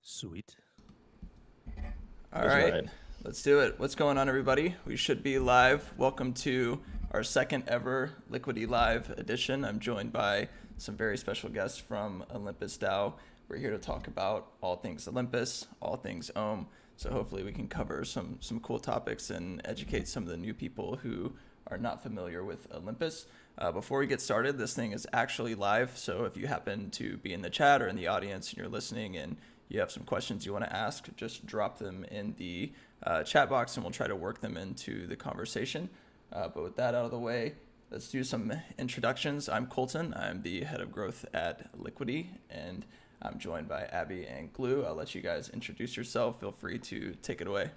Sweet. All right, let's do it. What's going on, everybody? We should be live. Welcome to our second ever Liquity Live edition. I'm joined by some very special guests from OlympusDAO. We're here to talk about all things Olympus, all things Ohm. So hopefully we can cover some cool topics and educate some of the new people who are not familiar with Olympus. Before we get started, this thing is actually live. So if you happen to be in the chat or in the audience and you're listening and you have some questions you want to ask, just drop them in the chat box and we'll try to work them into the conversation. But with that out of the way, let's do some introductions. I'm Colton. I'm the head of growth at Liquity, and I'm joined by Abby and Glue. I'll let you guys introduce yourself. Feel free to take it away.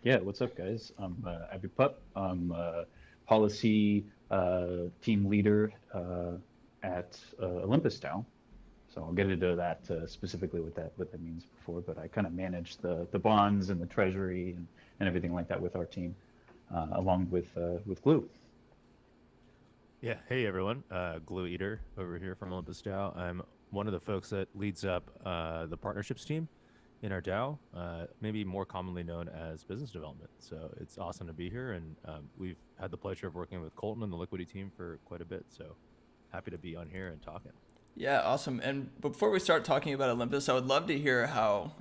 Yeah, what's up, guys? I'm Abby Pup. I'm policy team leader at OlympusDAO. So I'll get into that specifically what that means before, but I kind of manage the bonds and the treasury and everything like that with our team, along with Glue. Yeah. Hey, everyone. Glue Eater over here from OlympusDAO. I'm one of the folks that leads up the partnerships team in our DAO, maybe more commonly known as business development. So it's awesome to be here, and we've had the pleasure of working with Colton and the Liquity team for quite a bit. So happy to be on here and talking. Yeah, awesome. And before we start talking about Olympus, I would love to hear how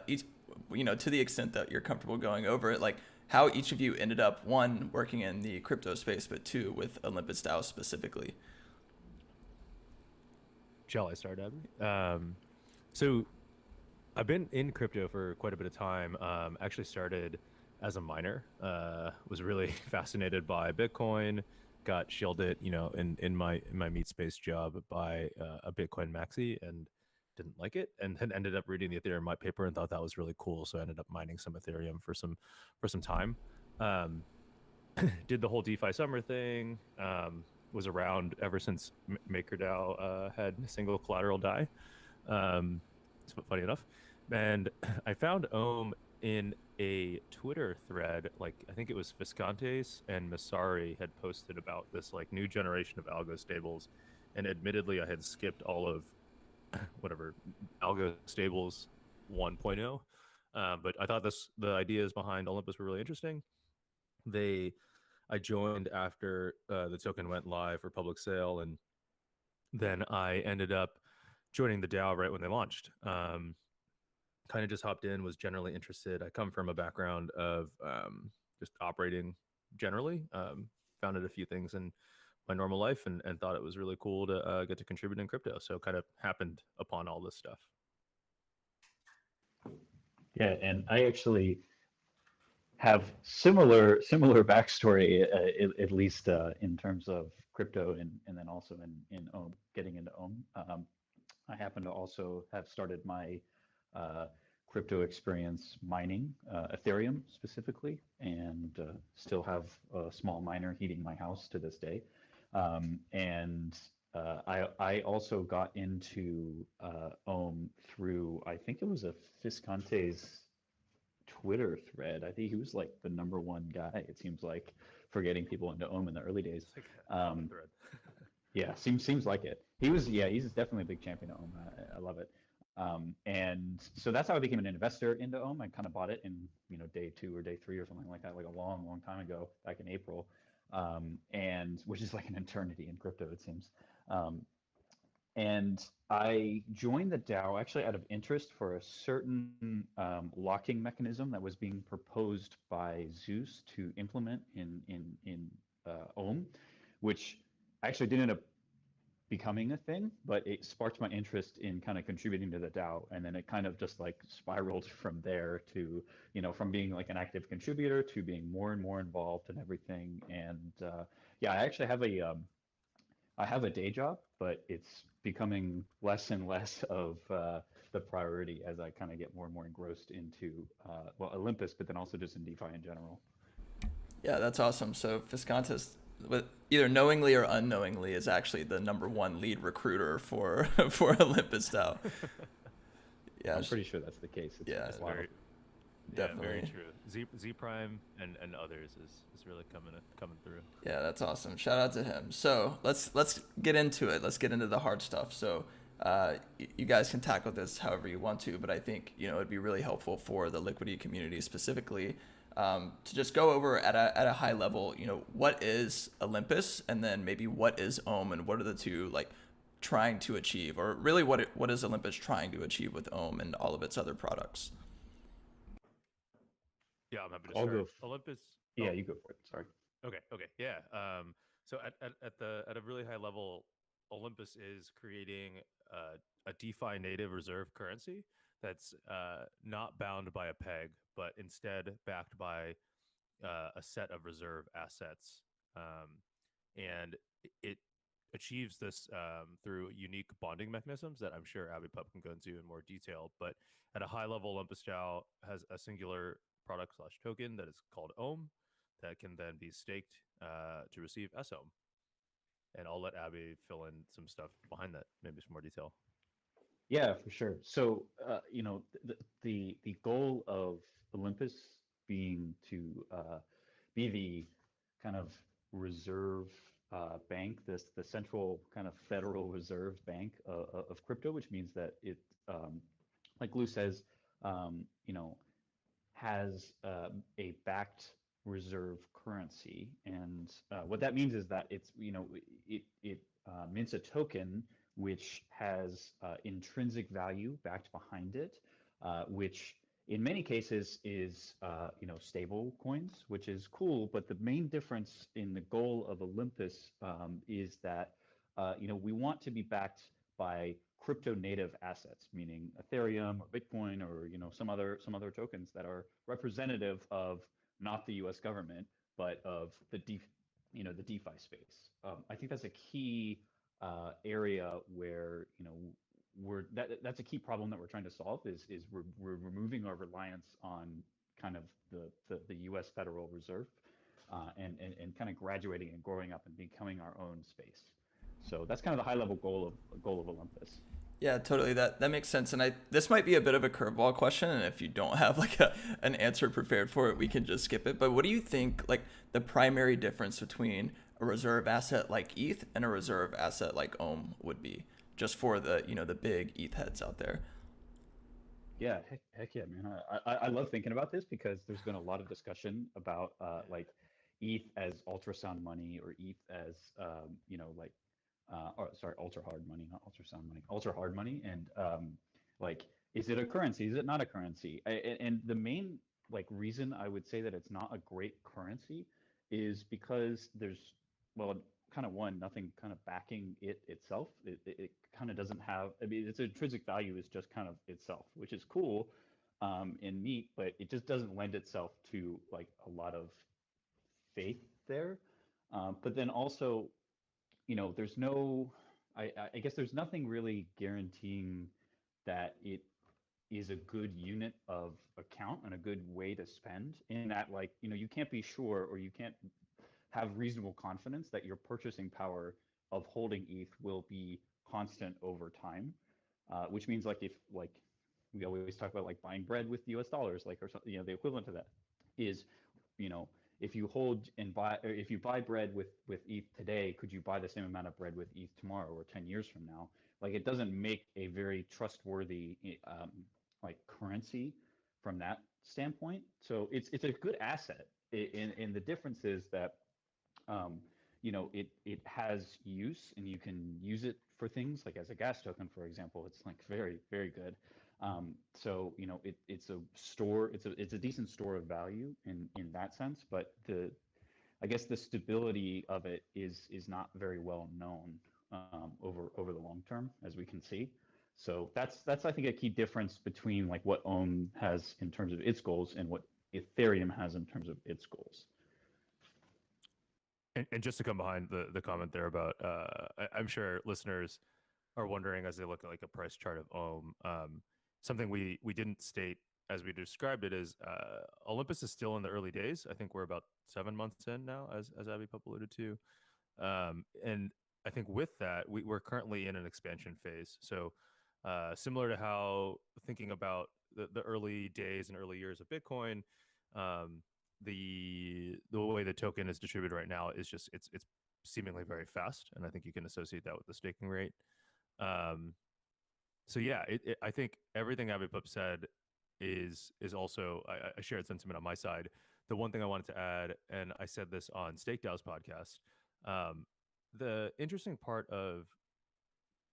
each, to the extent that you're comfortable going over it, like how each of you ended up, one, working in the crypto space, but two, with OlympusDAO specifically. Shall I start, Abby? So I've been in crypto for quite a bit of time. Actually started as a miner. Was really fascinated by Bitcoin. Got shielded, in my meat space job by a Bitcoin maxi, and didn't like it, and then ended up reading the Ethereum white paper and thought that was really cool. So I ended up mining some Ethereum for some time. Did the whole DeFi summer thing. Was around ever since MakerDAO had single collateral DAI. It's funny enough. And I found Ohm in a Twitter thread, like I think it was Viscontes and Masari had posted about this like new generation of algo stables, and admittedly I had skipped all of whatever algo stables 1.0, but I thought the ideas behind Olympus were really interesting. I joined after the token went live for public sale, and then I ended up joining the DAO right when they launched. Kind of just hopped in, was generally interested. I come from a background of just operating generally. Founded a few things in my normal life, and thought it was really cool to get to contribute in crypto. So kind of happened upon all this stuff. Yeah, and I actually have similar backstory, at least in terms of crypto, and then also in Ohm, getting into Ohm. I happen to also have started my crypto experience mining Ethereum specifically, and still have a small miner heating my house to this day. And I also got into Ohm through, I think it was a Viscontes Twitter thread. I think he was like the #1 guy, it seems like, for getting people into Ohm in the early days. Thread. Yeah, seems like it. He's definitely a big champion of Ohm. I love it. And so that's how I became an investor into Ohm. I kind of bought it in day 2 or day 3 or something like that, like a long time ago, back in April, and which is like an eternity in crypto, it seems. And I joined the DAO actually out of interest for a certain locking mechanism that was being proposed by Zeus to implement in Ohm, which actually didn't end up becoming a thing, but it sparked my interest in kind of contributing to the DAO, and then it kind of just like spiraled from there to, from being like an active contributor to being more and more involved in everything. And yeah, I actually have I have a day job, but it's becoming less and less of the priority as I kind of get more and more engrossed into well, Olympus, but then also just in DeFi in general. Yeah, that's awesome. So Viscontis, either knowingly or unknowingly, is actually the #1 lead recruiter for for OlympusDAO. Yeah, I'm pretty sure that's the case. It's wild. Definitely. Yeah, very true. Z Prime and others is really coming through. Yeah, that's awesome. Shout out to him. So let's get into it. Let's get into the hard stuff. So You guys can tackle this however you want to, but I think it'd be really helpful for the Liquity community specifically to just go over at a high level. What is Olympus, and then maybe what is Ohm, and what are the two like trying to achieve, or really what is Olympus trying to achieve with Ohm and all of its other products? Yeah, I'm happy to I'll start. go. Olympus. Yeah, you go for it. Sorry. Okay. Yeah. So at a really high level, Olympus is creating a DeFi native reserve currency that's not bound by a peg, but instead backed by a set of reserve assets, and it achieves this through unique bonding mechanisms that I'm sure Abby Pup can go into in more detail. But at a high level, OlympusDAO has a singular product slash token that is called Ohm that can then be staked to receive SOM. And I'll let Abby fill in some stuff behind that, maybe some more detail. Yeah, for sure. So, the goal of Olympus being to be the kind of reserve bank, the central kind of Federal Reserve Bank of crypto, which means that it, like Lou says, you know, has a backed reserve currency, and what that means is that it mints a token which has intrinsic value backed behind it, which in many cases is stable coins, which is cool. But the main difference in the goal of Olympus is that we want to be backed by crypto native assets, meaning Ethereum or Bitcoin or some other tokens that are representative of not the U.S. government, but of the the DeFi space. I think that's a key area where that's a key problem that we're trying to solve is we're removing our reliance on kind of the U.S. Federal Reserve and kind of graduating and growing up and becoming our own space. So that's kind of the high level goal of Olympus. Yeah, totally. That makes sense. And this might be a bit of a curveball question, and if you don't have like an answer prepared for it, we can just skip it. But what do you think like the primary difference between a reserve asset like ETH and a reserve asset like Ohm would be, just for the big ETH heads out there? Yeah, heck yeah, man. I love thinking about this because there's been a lot of discussion about like ETH as ultrasound money or ETH as or sorry, ultra hard money, not ultrasound money, ultra hard money, and like is it a currency? Is it not a currency? And the main like reason I would say that it's not a great currency is because there's well kind of nothing kind of backing it itself. It kind of doesn't have. I mean, its intrinsic value is just kind of itself, which is cool and neat, but it just doesn't lend itself to like a lot of faith there. But then also, there's no. I guess there's nothing really guaranteeing that it is a good unit of account and a good way to spend in that like you can't be sure or you can't have reasonable confidence that your purchasing power of holding ETH will be constant over time, which means like if like we always talk about like buying bread with US dollars, like or something, the equivalent to that is, you know, if you hold and buy, or if you buy bread with ETH today, could you buy the same amount of bread with ETH tomorrow or 10 years from now? Like it doesn't make a very trustworthy like currency from that standpoint. So it's a good asset. And the difference is that it has use and you can use it for things like as a gas token, for example. It's like very, very good. So it's a store. It's a decent store of value in that sense. But I guess the stability of it is not very well known over the long term, as we can see. So that's I think a key difference between like what Ohm has in terms of its goals and what Ethereum has in terms of its goals. And just to come behind the comment there about, I'm sure listeners are wondering as they look at like a price chart of Ohm. Something we didn't state as we described it is Olympus is still in the early days. I think we're about 7 months in now, as Abby Pup alluded to. And I think with that, we're currently in an expansion phase. So similar to how thinking about the early days and early years of Bitcoin, the way the token is distributed right now is just it's seemingly very fast, and I think you can associate that with the staking rate. So yeah, I think everything Abhipap said is also I shared sentiment on my side. The one thing I wanted to add, and I said this on StakeDAO's podcast, um, the interesting part of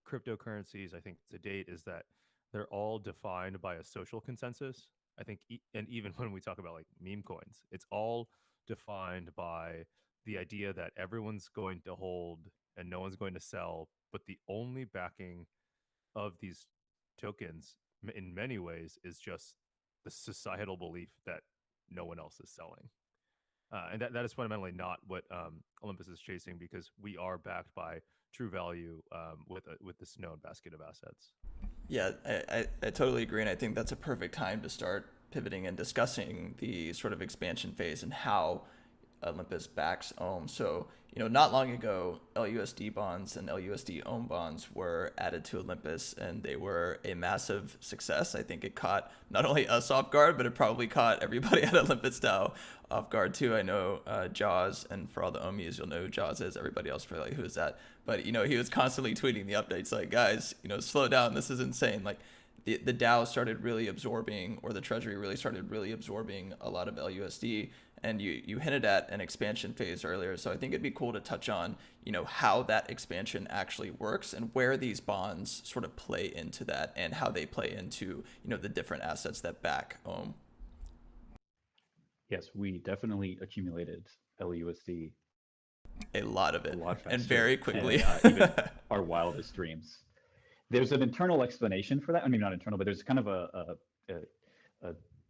cryptocurrencies, I think to date, is that they're all defined by a social consensus. I think, and even when we talk about like meme coins, it's all defined by the idea that everyone's going to hold and no one's going to sell, but the only backing of these tokens in many ways is just the societal belief that no one else is selling. And that is fundamentally not what Olympus is chasing, because we are backed by true value with this known basket of assets. Yeah, I totally agree. And I think that's a perfect time to start pivoting and discussing the sort of expansion phase and how Olympus backs Ohm. So, not long ago, LUSD bonds and LUSD Ohm bonds were added to Olympus, and they were a massive success. I think it caught not only us off guard, but it probably caught everybody at OlympusDAO off guard too. I know Jaws, and for all the Ohmies, you'll know who Jaws is. Everybody else probably like, who is that? But, he was constantly tweeting the updates like, guys, slow down. This is insane. Like, the DAO started really absorbing, or the treasury really started really absorbing a lot of LUSD. And you hinted at an expansion phase earlier. So I think it'd be cool to touch on, how that expansion actually works and where these bonds sort of play into that and how they play into, the different assets that back Ohm. Yes, we definitely accumulated LUSD. A lot of it, faster, and very quickly. And, even our wildest dreams. There's an internal explanation for that. I mean, not internal, but there's kind of a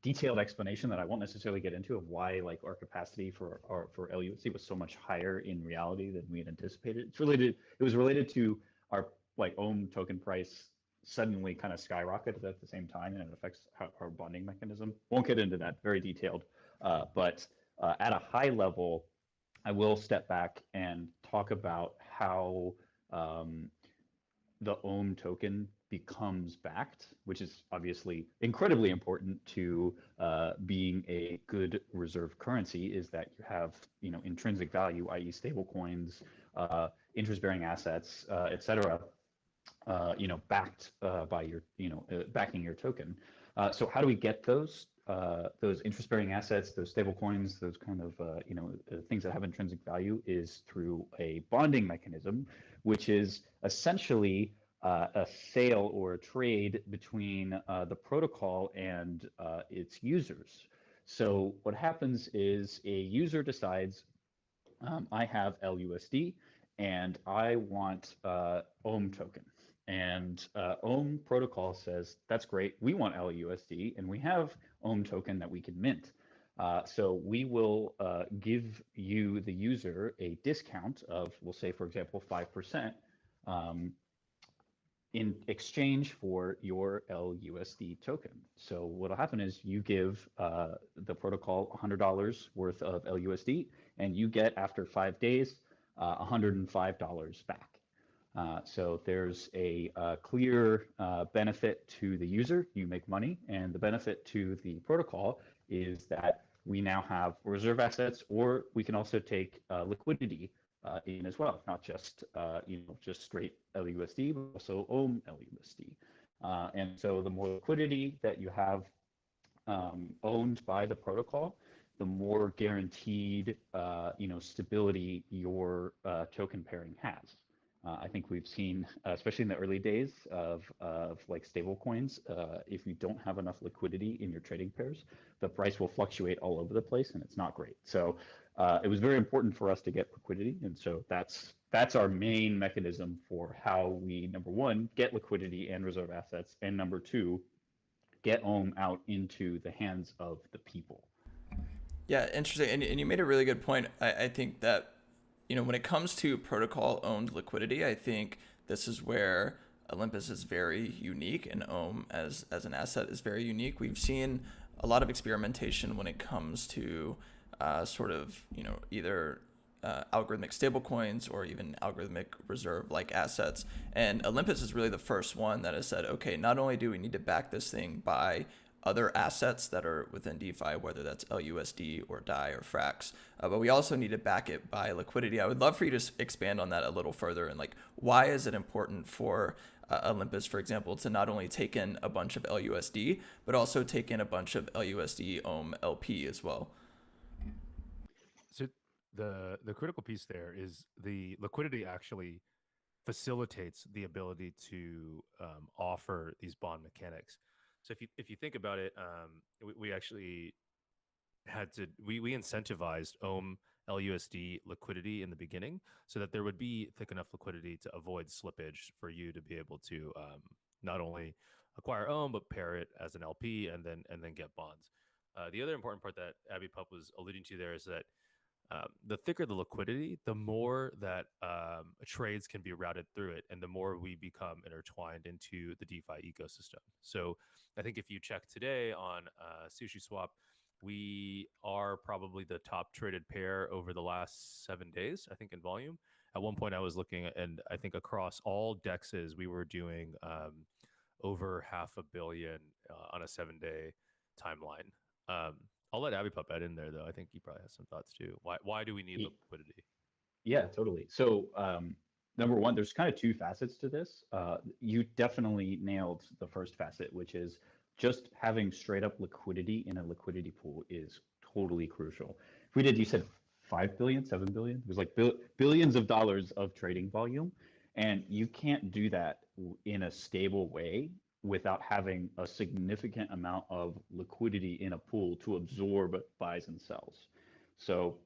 detailed explanation that I won't necessarily get into of why like our capacity for LUSD was so much higher in reality than we had anticipated. It was related to our like Ohm token price suddenly kind of skyrocketed at the same time, and it affects our bonding mechanism. Won't get into that, very detailed. But at a high level, I will step back and talk about how the Ohm token becomes backed, which is obviously incredibly important to being a good reserve currency, is that you have intrinsic value, i.e. stable coins, interest-bearing assets, etc., backed by your backing your token. So how do we get those interest-bearing assets, those stable coins, those kind of things that have intrinsic value, is through a bonding mechanism, which is essentially a sale or a trade between the protocol and its users. So what happens is a user decides, I have LUSD and I want Ohm token. And Ohm protocol says, that's great, we want LUSD and we have Ohm token that we can mint. So we will give you, the user, a discount of, we'll say, for example, 5%, in exchange for your LUSD token. So what'll happen is you give the protocol $100 worth of LUSD, and you get, after 5 days, $105 back. So there's a clear benefit to the user. You make money, and the benefit to the protocol is that we now have reserve assets, or we can also take liquidity in as well, not just just straight LUSD, but also Ohm LUSD. And so the more liquidity that you have owned by the protocol, the more guaranteed stability your token pairing has. I think we've seen, especially in the early days of like stable coins, if you don't have enough liquidity in your trading pairs, the price will fluctuate all over the place, and it's not great. So it was very important for us to get liquidity, and so that's our main mechanism for how we, number one, get liquidity and reserve assets, and number two, get Ohm out into the hands of the people. Yeah, interesting. And you made a really good point. I think that, when it comes to protocol-owned liquidity, I think this is where Olympus is very unique, and Ohm as an asset is very unique. We've seen a lot of experimentation when it comes to sort of, either algorithmic stablecoins or even algorithmic reserve-like assets. And Olympus is really the first one that has said, okay, not only do we need to back this thing by other assets that are within DeFi, whether that's LUSD or DAI or Frax, but we also need to back it by liquidity. I would love for you to expand on that a little further, and like, why is it important for Olympus, for example, to not only take in a bunch of LUSD, but also take in a bunch of LUSD Ohm LP as well. So the critical piece there is the liquidity actually facilitates the ability to offer these bond mechanics. So if you think about it, we actually we incentivized Ohm LUSD liquidity in the beginning so that there would be thick enough liquidity to avoid slippage for you to be able to not only acquire Ohm but pair it as an LP and then get bonds. The other important part that Abby Pup was alluding to there is that the thicker the liquidity, the more that trades can be routed through it, and the more we become intertwined into the DeFi ecosystem. So I think if you check today on SushiSwap, we are probably the top traded pair over the last 7 days, I think, in volume. At one point, I was looking, and I think across all dexes, we were doing over $500 million on a 7-day timeline. I'll let Abby Pup add in there, though. I think he probably has some thoughts too. Why do we need liquidity? Yeah, totally. So number one, there's kind of two facets to this. You definitely nailed the first facet, which is just having straight up liquidity in a liquidity pool is totally crucial. If we did, you said 5 billion, 7 billion, it was like billions of dollars of trading volume. And you can't do that in a stable way without having a significant amount of liquidity in a pool to absorb buys and sells. So,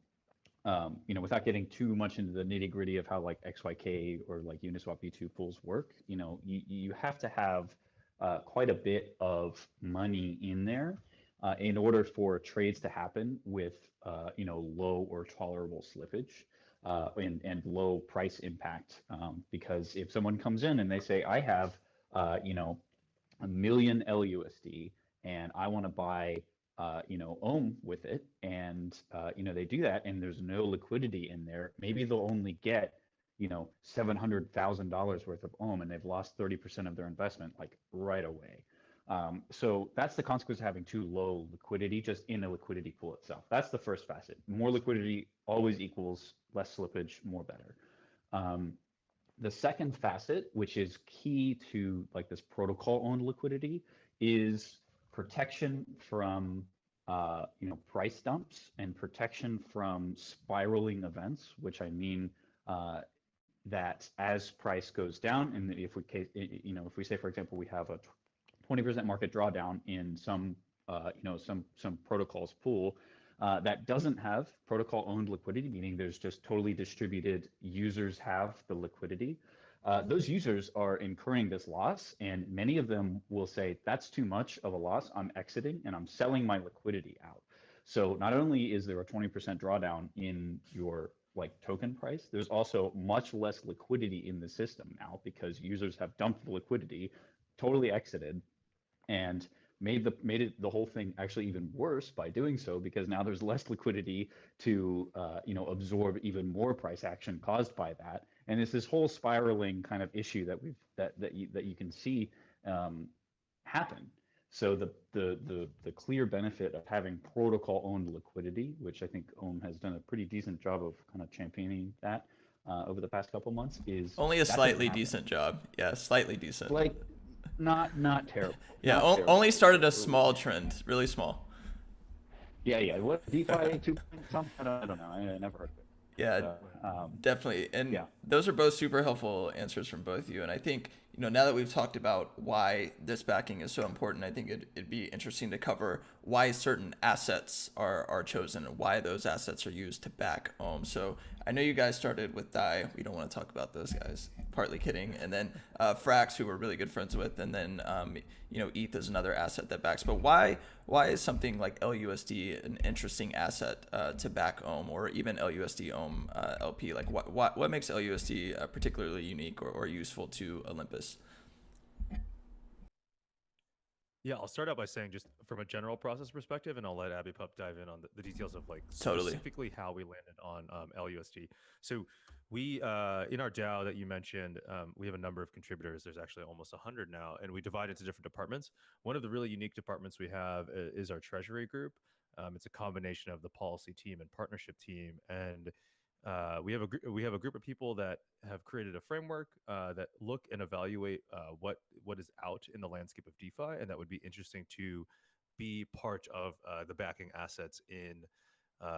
without getting too much into the nitty gritty of how like XYK or like Uniswap V2 pools work, you have to have quite a bit of money in there in order for trades to happen with, low or tolerable slippage. And low price impact, because if someone comes in and they say, I have, 1,000,000 LUSD and I want to buy, Ohm with it, and they do that, and there's no liquidity in there. Maybe they'll only get, $700,000 worth of Ohm, and they've lost 30% of their investment like right away. So that's the consequence of having too low liquidity just in a liquidity pool itself. That's the first facet. More liquidity always equals less slippage, more better. The second facet, which is key to like this protocol owned liquidity, is protection from price dumps and protection from spiraling events, which I mean that as price goes down, and if we say, for example, we have a 20% market drawdown in some protocols pool that doesn't have protocol owned liquidity, meaning there's just totally distributed users have the liquidity. Those users are incurring this loss, and many of them will say, that's too much of a loss, I'm exiting and I'm selling my liquidity out. So not only is there a 20% drawdown in your like token price, there's also much less liquidity in the system now because users have dumped the liquidity, totally exited, and made the whole thing actually even worse by doing so, because now there's less liquidity to absorb even more price action caused by that. And it's this whole spiraling kind of issue that you can see happen. So the clear benefit of having protocol owned liquidity, which I think Ohm has done a pretty decent job of kind of championing that over the past couple months, is only a slightly decent job. Yeah, slightly decent. Like not terrible. Yeah, not terrible. Only started a small trend, really small. Yeah. What DeFi 2 something? I don't know. I never heard of it. Yeah, definitely. And yeah. Those are both super helpful answers from both of you. And I think, now that we've talked about why this backing is so important, I think it'd be interesting to cover why certain assets are chosen and why those assets are used to back Ohm. So I know you guys started with DAI. We don't want to talk about those guys. Partly kidding. And then Frax, who we're really good friends with. And then, ETH is another asset that backs. But why is something like LUSD an interesting asset to back Ohm, or even LUSD Ohm LP? Like what makes LUSD particularly unique or useful to Olympus? Yeah, I'll start out by saying, just from a general process perspective, and I'll let Abby Pup dive in on the details of like specifically how we landed on LUSD. So we, in our DAO that you mentioned, we have a number of contributors. There's actually almost 100 now, and we divide into different departments. One of the really unique departments we have is our treasury group. It's a combination of the policy team and partnership team, and we have a group of people that have created a framework that look and evaluate what is out in the landscape of DeFi, and that would be interesting to be part of the backing assets in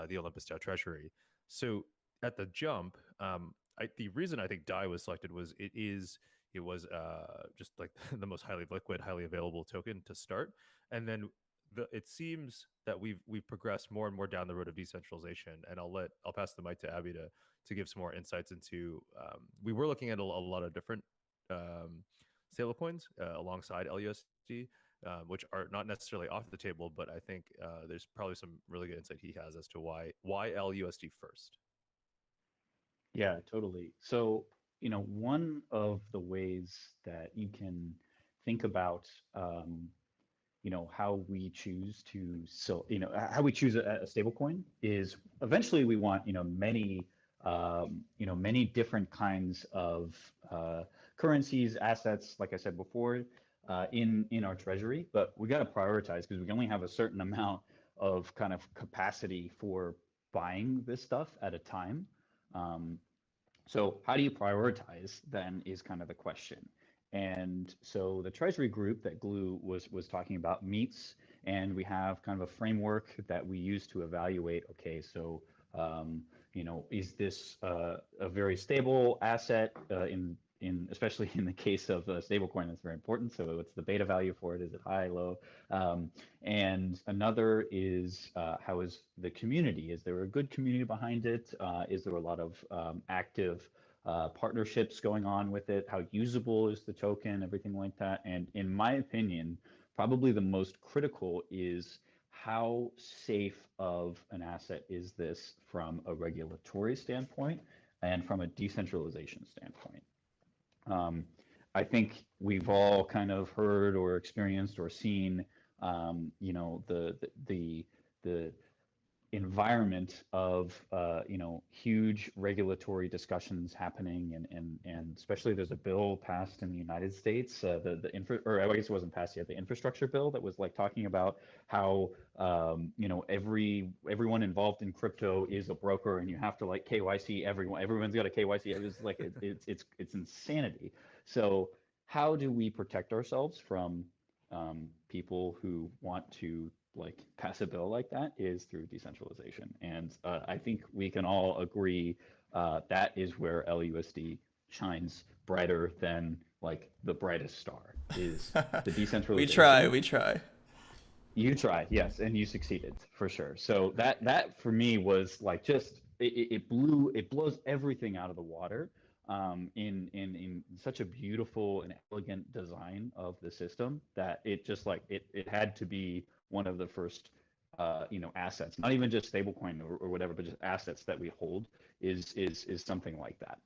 the OlympusDAO treasury. So at the jump, the reason I think DAI was selected was it was just like the most highly liquid, highly available token to start, and then it seems that we've progressed more and more down the road of decentralization. And I'll pass the mic to Abby to give some more insights into. We were looking at a lot of different stablecoins alongside LUSD, which are not necessarily off the table, but I think there's probably some really good insight he has as to why LUSD first. Yeah, totally. So, one of the ways that you can think about, how we choose how we choose a stable coin is eventually we want, many different kinds of currencies, assets, like I said before, in our treasury, but we got to prioritize because we only have a certain amount of kind of capacity for buying this stuff at a time. So how do you prioritize then is kind of the question. And so the treasury group that Glue was talking about meets, and we have kind of a framework that we use to evaluate, okay, so is this a very stable asset especially in the case of a stablecoin, that's very important. So what's the beta value for it? Is it high, low? And another is how is the community? Is there a good community behind it? Is there a lot of active partnerships going on with it? How usable is the token? Everything like that. And in my opinion, probably the most critical is how safe of an asset is this from a regulatory standpoint and from a decentralization standpoint. I think we've all kind of heard or experienced or seen, the environment of huge regulatory discussions happening, and especially there's a bill passed in the United States, or I guess it wasn't passed yet, the infrastructure bill that was like talking about how everyone involved in crypto is a broker, and you have to like KYC everyone. Everyone's got a KYC. It was like it's insanity. So how do we protect ourselves from people who want to like pass a bill like that is through decentralization. And I think we can all agree that is where LUSD shines brighter than like the brightest star is the decentralization. We try. You tried, yes, and you succeeded for sure. So that for me was like just it blows everything out of the water in such a beautiful and elegant design of the system that it just like it had to be one of the first assets, not even just stablecoin or whatever, but just assets that we hold is something like that.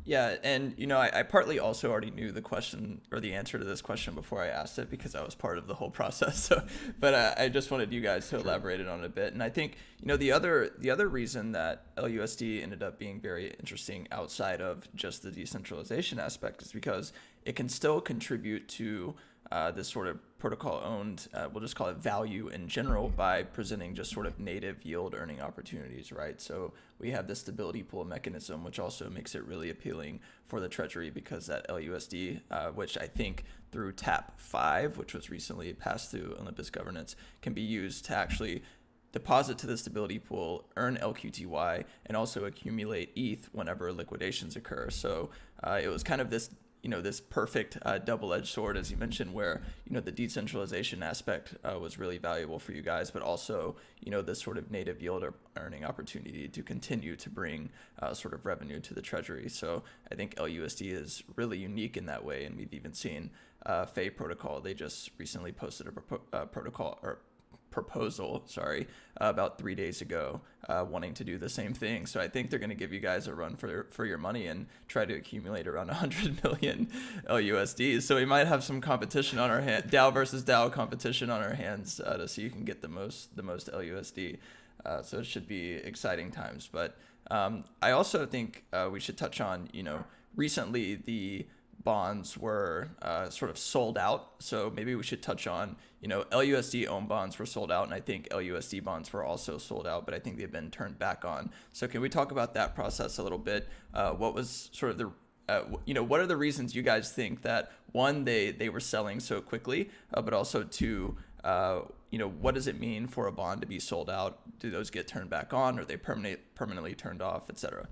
Yeah, and I partly also already knew the question or the answer to this question before I asked it because I was part of the whole process. So, but I just wanted you guys to elaborate on it a bit. And I think the other reason that LUSD ended up being very interesting outside of just the decentralization aspect is because it can still contribute to this sort of protocol owned, we'll just call it value in general, by presenting just sort of native yield earning opportunities, right? So we have this stability pool mechanism, which also makes it really appealing for the treasury because that LUSD, which I think through TAP 5, which was recently passed through Olympus governance, can be used to actually deposit to the stability pool, earn LQTY, and also accumulate ETH whenever liquidations occur. So it was kind of this this perfect double-edged sword, as you mentioned, where, the decentralization aspect was really valuable for you guys, but also, this sort of native yield earning opportunity to continue to bring sort of revenue to the treasury. So I think LUSD is really unique in that way. And we've even seen Fei Protocol. They just recently posted a proposal, about 3 days ago, wanting to do the same thing. So I think they're going to give you guys a run for your money and try to accumulate around 100 million LUSDs. So we might have some competition on our hands, DAO versus DAO competition on our hands, to see who can get the most LUSD. So it should be exciting times. But I also think we should touch on, recently bonds were sort of sold out. So maybe we should touch on, LUSD Ohm bonds were sold out, and I think LUSD bonds were also sold out, but I think they've been turned back on. So can we talk about that process a little bit? What was sort of the what are the reasons you guys think that, one, they were selling so quickly, but also two, what does it mean for a bond to be sold out? Do those get turned back on? Or are they permanently turned off, et cetera?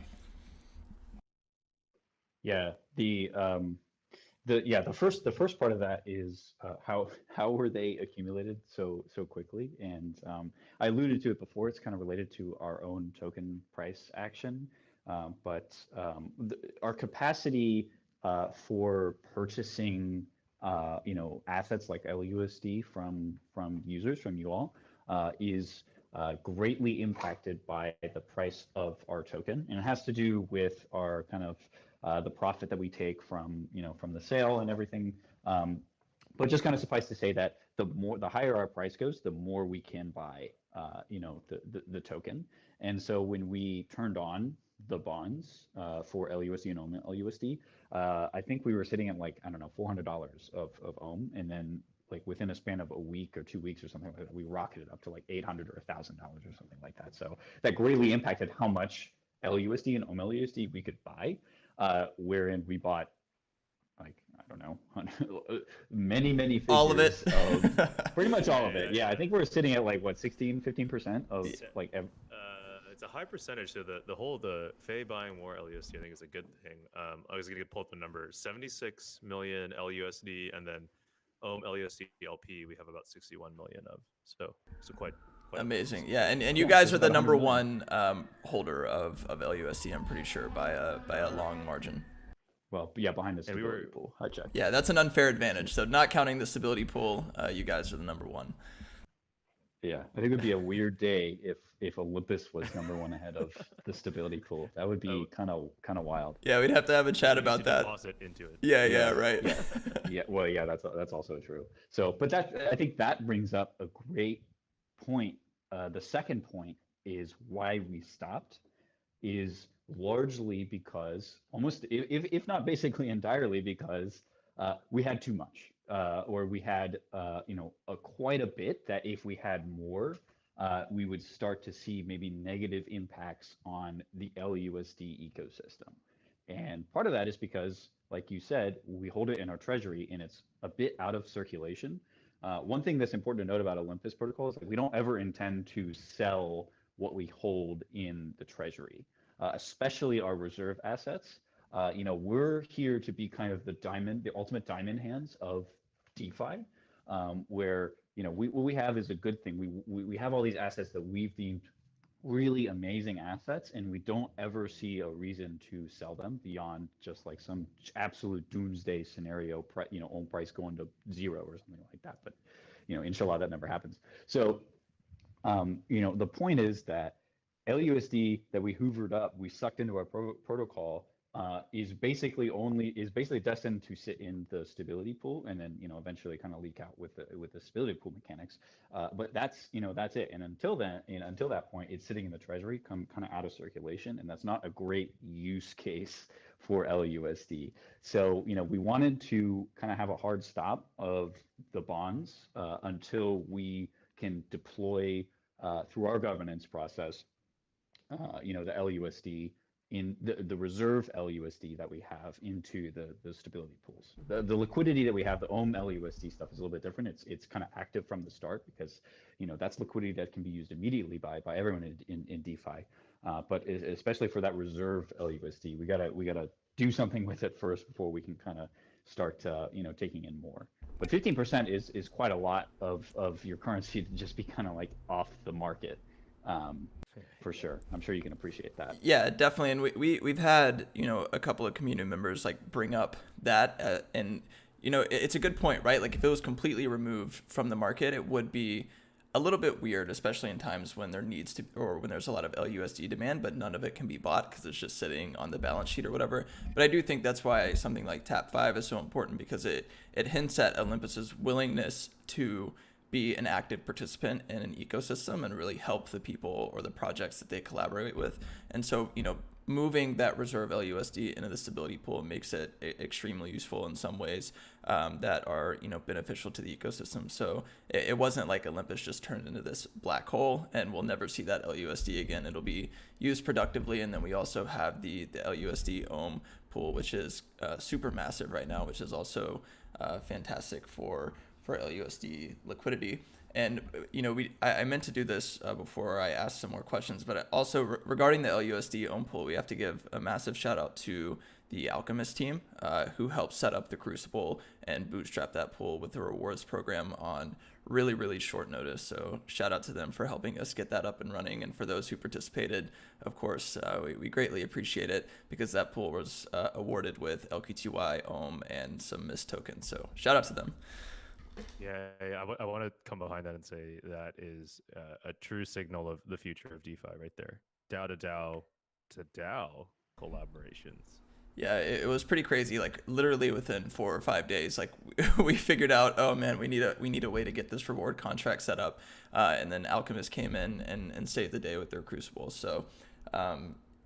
Yeah, the first part of that is how were they accumulated so quickly? And I alluded to it before. It's kind of related to our own token price action, but our capacity for purchasing assets like LUSD from users, from you all, is greatly impacted by the price of our token, and it has to do with our kind of the profit that we take from the sale and everything. But just kind of suffice to say that the higher our price goes, the more we can buy the token. And so when we turned on the bonds for LUSD and Ohm LUSD, I think we were sitting at $400 of Ohm, and then within a span of a week or 2 weeks or something like that, we rocketed up to $800 or $1,000 or something like that. So that greatly impacted how much LUSD and Ohm LUSD we could buy, wherein we bought many figures. All of it. Pretty much all of it. Yeah, I think we're sitting at 16-15% of it's a high percentage. So the Fei buying more LUSD, I think, is a good thing. I was going to pull up the numbers: 76 million LUSD, and then Ohm LUSD LP we have about 61 million of. So quite amazing. Yeah, and you guys are the number one holder of LUSD, I'm pretty sure, by a long margin. Well, yeah, behind the stability pool. I checked. Yeah, that's an unfair advantage. So not counting the stability pool, you guys are the number one. Yeah, I think it would be a weird day if Olympus was number one ahead of the stability pool. That would be kind of wild. Yeah, we'd have to have a chat about that. Deposit into it. Yeah, right. Yeah. Well, yeah, that's also true. So, but I think that brings up a great point. The second point is why we stopped is largely because, almost if not basically entirely, because we had too much, or we had quite a bit that if we had more, we would start to see maybe negative impacts on the LUSD ecosystem. And part of that is because, like you said, we hold it in our treasury and it's a bit out of circulation. One thing that's important to note about Olympus protocol is that we don't ever intend to sell what we hold in the treasury, especially our reserve assets. We're here to be kind of the ultimate diamond hands of DeFi, where what we have is a good thing. We have all these assets that we've deemed really amazing assets, and we don't ever see a reason to sell them beyond just some absolute doomsday scenario, Ohm price going to zero or something like that. But inshallah, that never happens. So the point is that LUSD that we hoovered up, we sucked into our protocol, is basically destined to sit in the stability pool, and then eventually kind of leak out with the stability pool mechanics. But that's it. And until that point, it's sitting in the treasury, kind of out of circulation, and that's not a great use case for LUSD. So we wanted to kind of have a hard stop of the bonds until we can deploy through our governance process, the LUSD in the reserve LUSD that we have into the stability pools. The liquidity that we have, the Ohm LUSD stuff, is a little bit different. It's kind of active from the start because that's liquidity that can be used immediately by everyone in DeFi. But especially for that reserve LUSD, we gotta do something with it first before we can kind of start taking in more. But 15% is quite a lot of your currency to just be kind of off the market. For sure. I'm sure you can appreciate that. Yeah, definitely. And we've had, a couple of community members bring up that, and, it's a good point, right? If it was completely removed from the market, it would be a little bit weird, especially in times when there needs to, or when there's a lot of LUSD demand, but none of it can be bought because it's just sitting on the balance sheet or whatever. But I do think that's why something like Tap 5 is so important, because it hints at Olympus's willingness to be an active participant in an ecosystem and really help the people or the projects that they collaborate with. And so, moving that reserve LUSD into the stability pool makes it extremely useful in some ways that are, you know, beneficial to the ecosystem. So it wasn't like Olympus just turned into this black hole and we'll never see that LUSD again. It'll be used productively. And then we also have the LUSD Ohm pool, which is super massive right now, which is also fantastic for LUSD liquidity. And, you know, I meant to do this before I asked some more questions, but also regarding the LUSD Ohm pool, we have to give a massive shout out to the Alchemist team who helped set up the Crucible and bootstrap that pool with the rewards program on really, really short notice. So shout out to them for helping us get that up and running. And for those who participated, of course, we greatly appreciate it because that pool was awarded with LQTY, Ohm, and some missed tokens. So shout out to them. Yeah, I want to come behind that and say that is a true signal of the future of DeFi right there. DAO to DAO to DAO collaborations. Yeah, it was pretty crazy. Like literally within 4 or 5 days, like we figured out, oh man, we need a way to get this reward contract set up. And then Alchemist came in and saved the day with their Crucible. So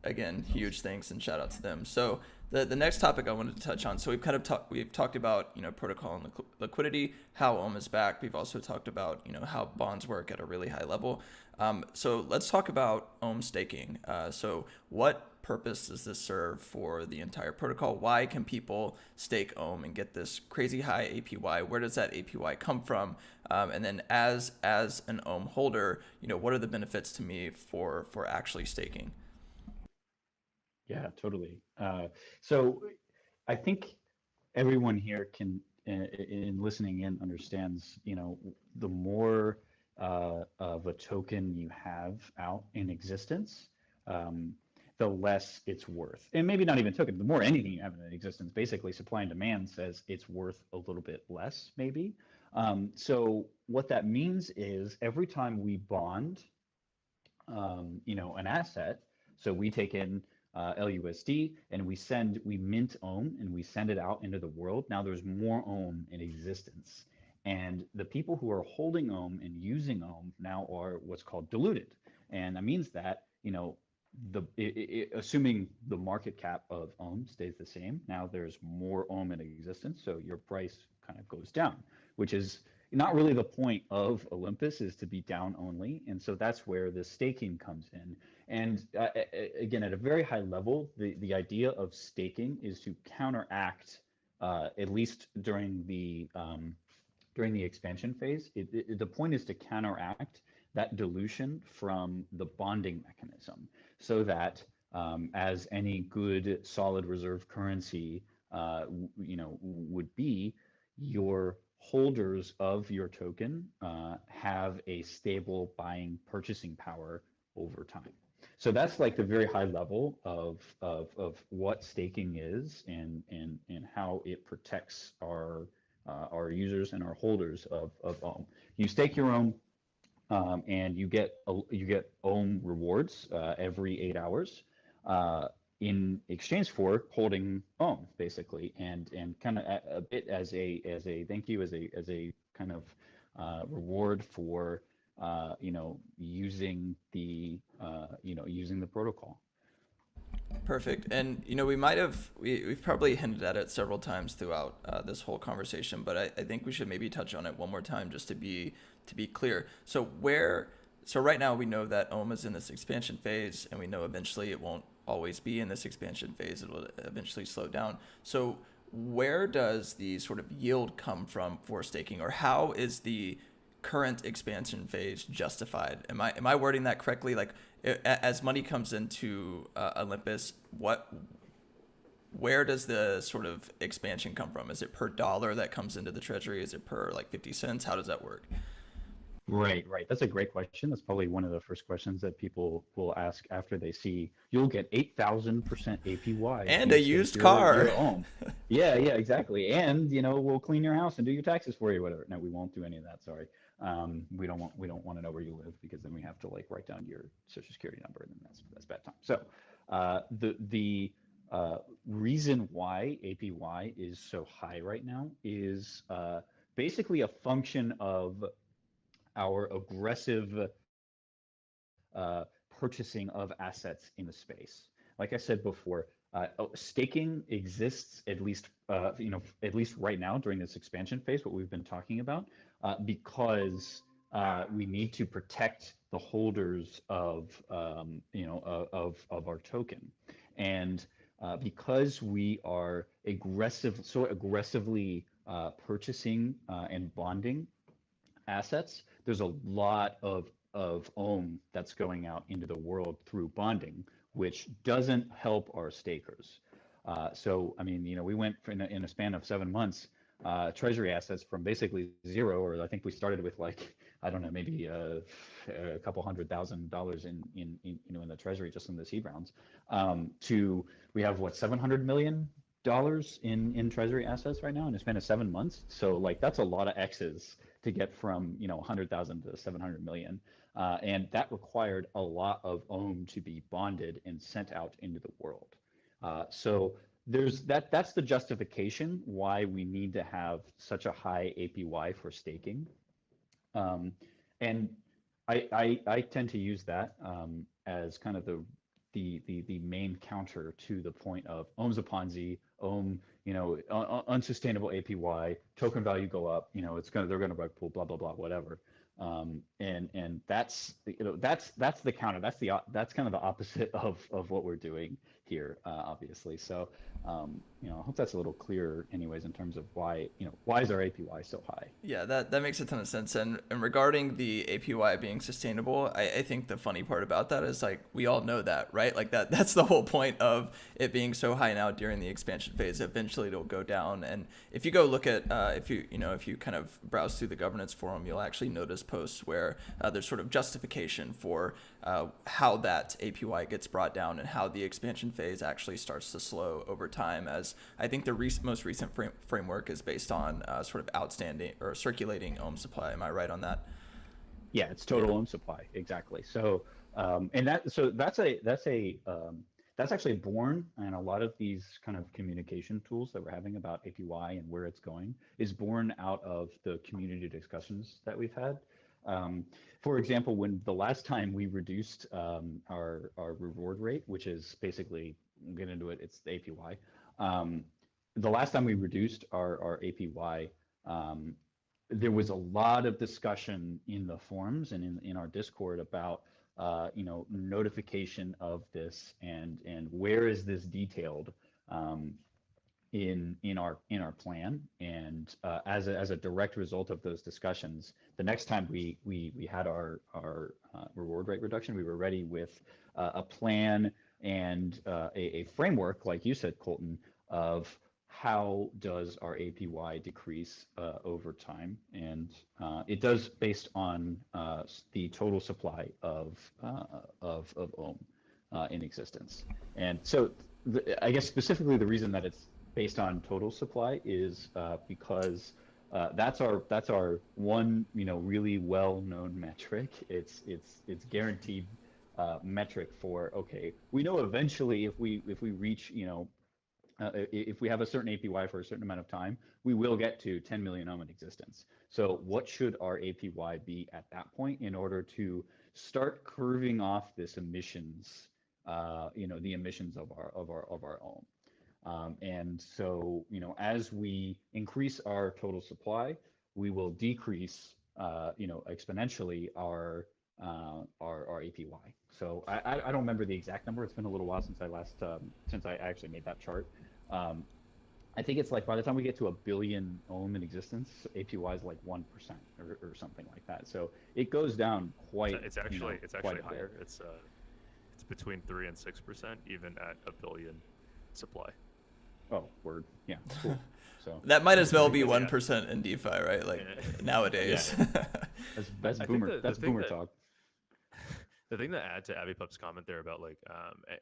again, huge thanks and shout out to them. So the next topic I wanted to touch on. So we've talked about, you know, protocol and liquidity, how Ohm is back. We've also talked about, you know, how bonds work at a really high level. So let's talk about Ohm staking. So what purpose does this serve for the entire protocol? Why can people stake Ohm and get this crazy high APY? Where does that APY come from? And then as an Ohm holder, you know, what are the benefits to me for actually staking? Yeah, totally. So I think everyone here can, in listening in, understands, you know, the more of a token you have out in existence, the less it's worth. And maybe not even token, the more anything you have in existence, basically supply and demand says it's worth a little bit less, maybe. So what that means is every time we bond, you know, an asset, so we take in LUSD and we mint Ohm and we send it out into the world. Now there's more Ohm in existence. And the people who are holding Ohm and using Ohm now are what's called diluted. And that means that, you know, assuming the market cap of Ohm stays the same, now there's more Ohm in existence, so your price kind of goes down, which is not really the point of Olympus, is to be down only. And so that's where the staking comes in. And again, at a very high level, the idea of staking is to counteract, at least during the expansion phase, the point is to counteract that dilution from the bonding mechanism, so that as any good solid reserve currency, you know, would be, your holders of your token have a stable buying purchasing power over time. So that's like the very high level of what staking is and how it protects our users and our holders of Ohm. You stake your Ohm, and you get Ohm rewards every 8 hours in exchange for holding Ohm, basically, and kind of a bit as a thank you, as a kind of reward for you know, using the protocol. Perfect. And, you know, we've probably hinted at it several times throughout this whole conversation, but I think we should maybe touch on it one more time just to be clear. So right now we know that Ohm is in this expansion phase, and we know eventually it won't always be in this expansion phase. It will eventually slow down. So where does the sort of yield come from for staking, or how is the current expansion phase justified? Am I wording that correctly? Like, as money comes into Olympus, where does the sort of expansion come from? Is it per dollar that comes into the treasury? Is it per like 50 cents? How does that work? Right. That's a great question. That's probably one of the first questions that people will ask after they see you'll get 8,000% APY and a used car. Your Ohm. Yeah, exactly. And, you know, we'll clean your house and do your taxes for you, whatever. No, we won't do any of that. Sorry. We don't want to know where you live, because then we have to like write down your social security number, and then that's bad time. So the reason why APY is so high right now is basically a function of our aggressive purchasing of assets in the space. like I said before, staking exists at least, at least right now during this expansion phase, what we've been talking about, because we need to protect the holders of, of our token, and because we are so aggressively purchasing and bonding assets, there's a lot of Ohm that's going out into the world through bonding, which doesn't help our stakers. So, I mean, we went in a span of 7 months, treasury assets from basically zero, or I think we started with like, I don't know, maybe a couple $100,000 in the treasury just in the seed rounds, to we have what, $700 million in treasury assets right now in a span of 7 months. So like that's a lot of X's to get from 100,000 to 700 million, and that required a lot of Ohm to be bonded and sent out into the world. So that's the justification why we need to have such a high APY for staking, and I tend to use that as kind of the main counter to the point of Ohm's a Ponzi, Ohm, unsustainable APY, token value go up, they're gonna rug pull, blah blah blah, whatever. And that's that's the counter. That's kind of the opposite of what we're doing here, obviously. So I hope that's a little clearer, anyways, in terms of why is our APY so high? Yeah, that makes a ton of sense. And regarding the APY being sustainable, I think the funny part about that is like we all know that, right? Like that's the whole point of it being so high now during the expansion phase. Eventually it'll go down. And if you go look at if you kind of browse through the governance forum, you'll actually notice posts where there's sort of justification for how that APY gets brought down and how the expansion phase actually starts to slow over time, as I think the most recent framework is based on sort of outstanding or circulating Ohm supply. Am I right on that? Yeah, it's total Ohm supply, exactly. So that's actually born, and a lot of these kind of communication tools that we're having about APY and where it's going is born out of the community discussions that we've had. For example, when the last time we reduced our reward rate, which is basically, we'll get into it, it's the APY. The last time we reduced our APY, there was a lot of discussion in the forums and in our Discord about notification of this and where is this detailed in our plan. And as a direct result of those discussions, the next time we had our reward rate reduction, we were ready with a plan and a framework, like you said, Colton, of how does our APY decrease over time. And it does based on the total supply of Ohm in existence. And so I guess specifically the reason that it's based on total supply is because that's our one really well-known metric. It's guaranteed metric for, okay, we know eventually if we reach if we have a certain APY for a certain amount of time, we will get to 10 million Ohm in existence. So what should our APY be at that point in order to start curving off this emissions, the emissions of our Ohm? And so, as we increase our total supply, we will decrease, exponentially our APY. So I don't remember the exact number. It's been a little while since I actually made that chart. I think it's like by the time we get to 1 billion Ohm in existence, APY is like 1% or something like that. So it goes down quite. It's actually higher. Bit. It's between 3% and 6% even at 1 billion supply. Oh, word. Yeah, cool. So that might as well be 1% in DeFi, right? Like nowadays. Yeah. That's boomer talk. The thing to add to Abipup's comment there about like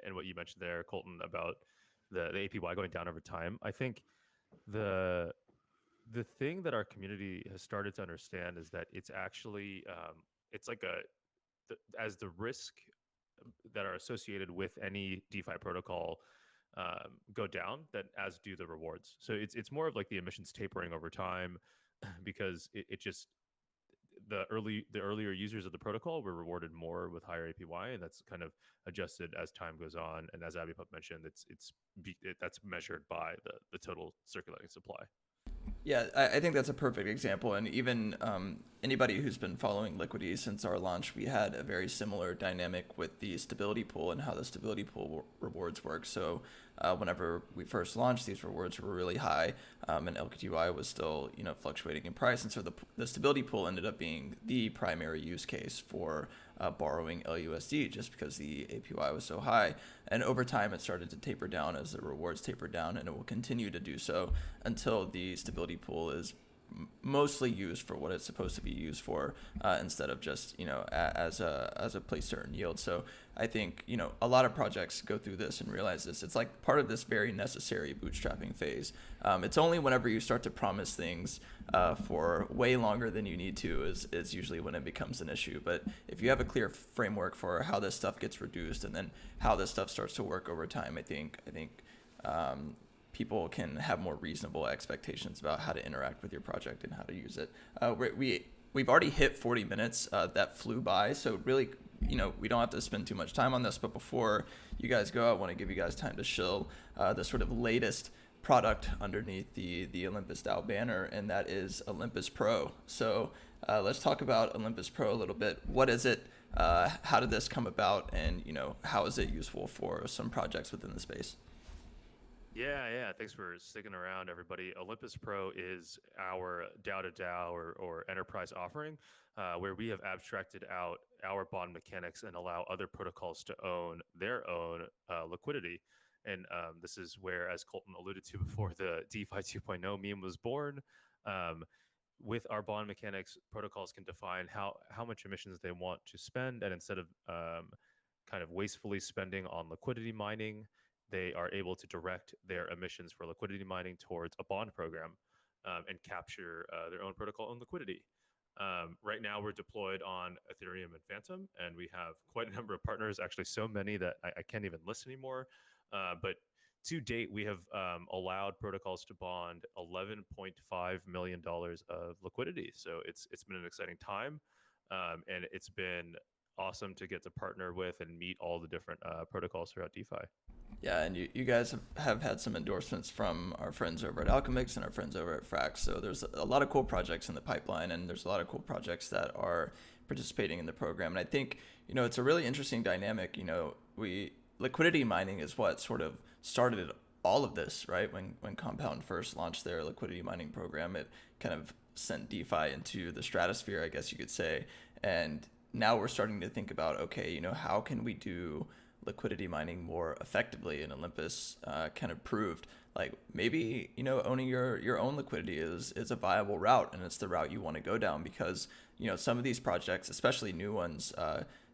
and what you mentioned there, Colton, about the APY going down over time, I think the thing that our community has started to understand is that it's actually it's like as the risk that are associated with any DeFi protocol go down, that as do the rewards. So it's more of like the emissions tapering over time, because it just the earlier users of the protocol were rewarded more with higher APY, and that's kind of adjusted as time goes on. And as Abhipop mentioned, that's measured by the total circulating supply. Yeah, I think that's a perfect example. And even anybody who's been following Liquity since our launch, we had a very similar dynamic with the stability pool and how the stability pool rewards work. So whenever we first launched, these rewards were really high, and LQTY was still fluctuating in price. And so the stability pool ended up being the primary use case for borrowing LUSD, just because the APY was so high. And over time, it started to taper down as the rewards tapered down, and it will continue to do so until the stability pool is mostly used for what it's supposed to be used for, instead of just as a place to earn yield. So I think a lot of projects go through this and realize this. It's like part of this very necessary bootstrapping phase. It's only whenever you start to promise things for way longer than you need to is usually when it becomes an issue. But if you have a clear framework for how this stuff gets reduced and then how this stuff starts to work over time, I think people can have more reasonable expectations about how to interact with your project and how to use it. We've already hit 40 minutes. That flew by. So really, we don't have to spend too much time on this. But before you guys go, I want to give you guys time to shill the sort of latest product underneath the OlympusDAO banner, and that is Olympus Pro. So let's talk about Olympus Pro a little bit. What is it? How did this come about? And how is it useful for some projects within the space? Yeah. Thanks for sticking around, everybody. Olympus Pro is our DAO to DAO or enterprise offering, where we have abstracted out our bond mechanics and allow other protocols to own their own liquidity. And this is where, as Colton alluded to before, the DeFi 2.0 meme was born. With our bond mechanics, protocols can define how much emissions they want to spend, and instead of kind of wastefully spending on liquidity mining, they are able to direct their emissions for liquidity mining towards a bond program and capture their own protocol and liquidity. Right now, we're deployed on Ethereum and Phantom, and we have quite a number of partners, actually so many that I can't even list anymore. But to date, we have allowed protocols to bond $11.5 million of liquidity. So it's been an exciting time, and it's been awesome to get to partner with and meet all the different protocols throughout DeFi. Yeah, and you guys have had some endorsements from our friends over at Alchemix and our friends over at Frax. So there's a lot of cool projects in the pipeline, and there's a lot of cool projects that are participating in the program. And I think, it's a really interesting dynamic. Liquidity mining is what sort of started all of this, right? When Compound first launched their liquidity mining program, it kind of sent DeFi into the stratosphere, I guess you could say. And now we're starting to think about, okay, how can we do liquidity mining more effectively? And Olympus kind of proved like maybe owning your own liquidity is a viable route, and it's the route you want to go down, because some of these projects, especially new ones,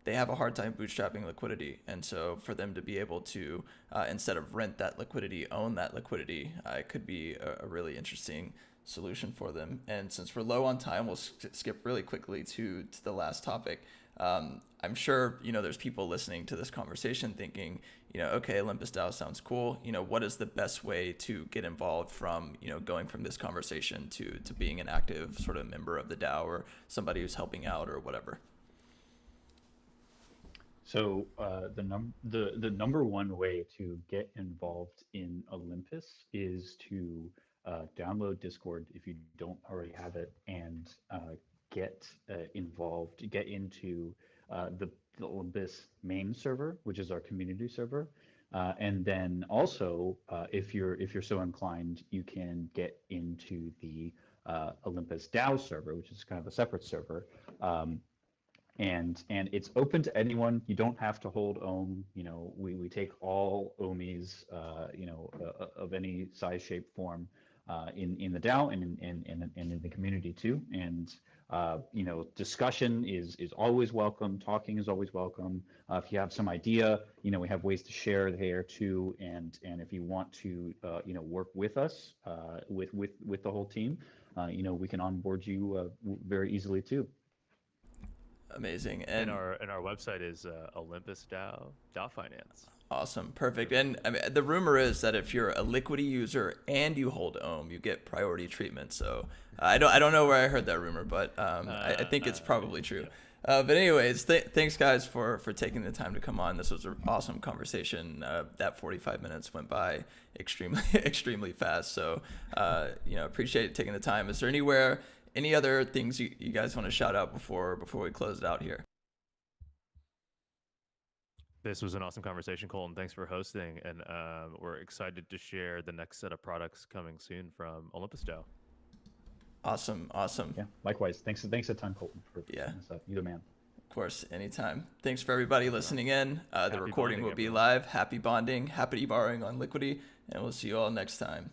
they have a hard time bootstrapping liquidity. And so for them to be able to instead of rent that liquidity, own that liquidity, it could be a really interesting solution for them. And since we're low on time, we'll skip really quickly to the last topic. I'm sure there's people listening to this conversation thinking, okay, OlympusDAO sounds cool. What is the best way to get involved from going from this conversation to being an active sort of member of the DAO, or somebody who's helping out or whatever? So the number one way to get involved in Olympus is to download Discord if you don't already have it, and get involved, get into the Olympus main server, which is our community server, and then also if you're so inclined, you can get into the OlympusDAO server, which is kind of a separate server. And it's open to anyone. You don't have to hold Ohm. We take all Ohmies, of any size, shape, form, in the DAO and in the community too. And discussion is always welcome. Talking is always welcome. If you have some idea, we have ways to share there too. And if you want to, work with us, with the whole team, we can onboard you very easily too. Amazing. And our website is OlympusDAO.finance. Awesome. Perfect. And I mean, the rumor is that if you're a Liquity user and you hold Ohm, you get priority treatment. So I don't know where I heard that rumor, but I think it's probably true. But anyways, thanks guys for taking the time to come on. This was an awesome conversation. That 45 minutes went by extremely fast. So appreciate taking the time. Is there any other things you guys want to shout out before we close it out here? This was an awesome conversation, Colton. Thanks for hosting, and we're excited to share the next set of products coming soon from OlympusDAO. Awesome. Yeah, likewise. Thanks a ton, Colton, for this up. You're the man. Of course, anytime. Thanks for everybody listening in. The recording will be everyone. live. Happy bonding, happy borrowing on Liquity, and we'll see you all next time.